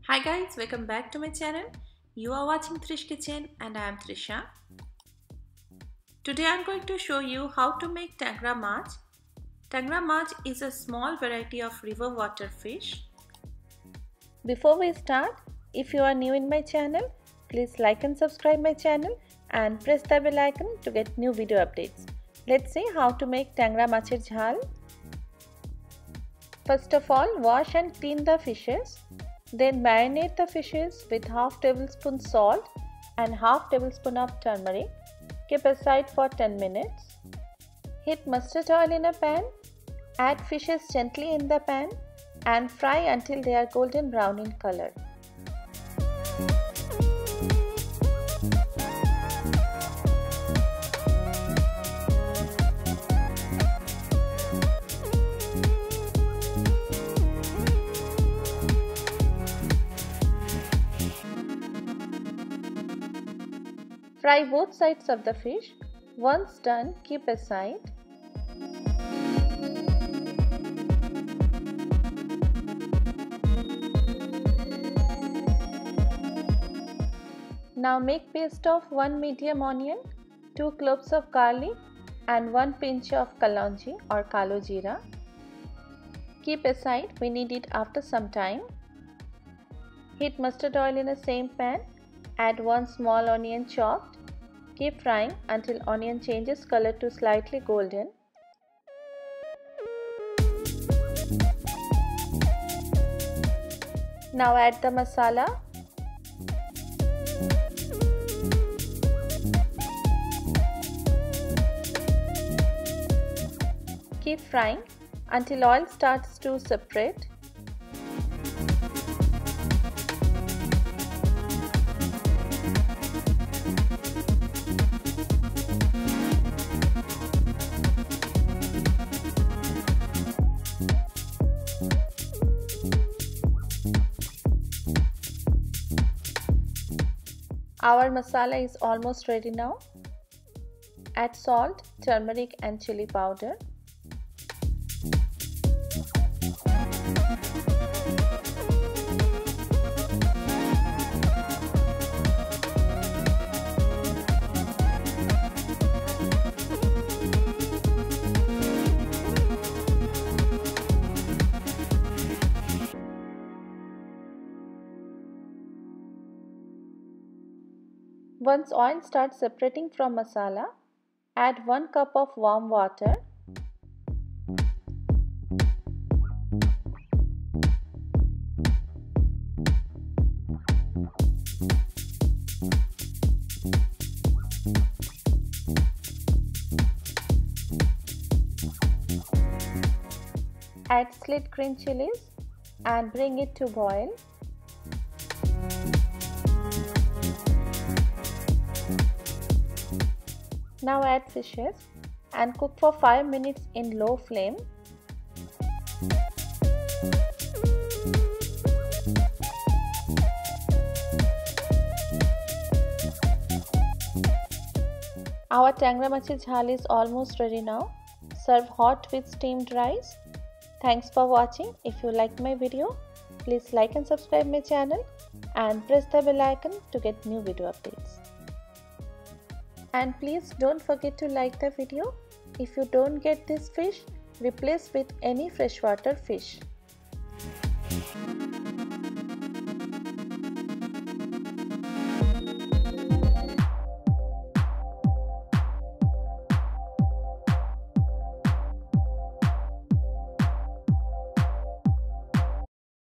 Hi guys, welcome back to my channel. You are watching Trish Kitchen and I am Trisha. Today I am going to show you how to make Tangra Mach. Tangra Mach is a small variety of river water fish. Before we start, if you are new in my channel, please like and subscribe my channel and press the bell icon to get new video updates. Let's see how to make Tangra Macher Jhal. First of all, wash and clean the fishes. Then marinate the fishes with half tablespoon salt and half tablespoon of turmeric. Keep aside for 10 minutes. Heat mustard oil in a pan. Add fishes gently in the pan and fry until they are golden brown in color. Fry both sides of the fish. Once done, keep aside. Now make paste of 1 medium onion, 2 cloves of garlic and 1 pinch of kalonji or kalo jeera. Keep aside, we need it after some time. Heat mustard oil in the same pan. Add 1 small onion chopped. Keep frying until onion changes color to slightly golden. Now add the masala. Keep frying until oil starts to separate. Our masala is almost ready now. Add salt, turmeric and chili powder. Once oil starts separating from masala, add 1 cup of warm water. Add sliced green chilies and bring it to boil. Now add fishes and cook for 5 minutes in low flame. Our Tangra Macher Jhal is almost ready now. Serve hot with steamed rice. Thanks for watching. If you liked my video, please like and subscribe my channel and press the bell icon to get new video updates. And please don't forget to like the video. If you don't get this fish, replace with any freshwater fish.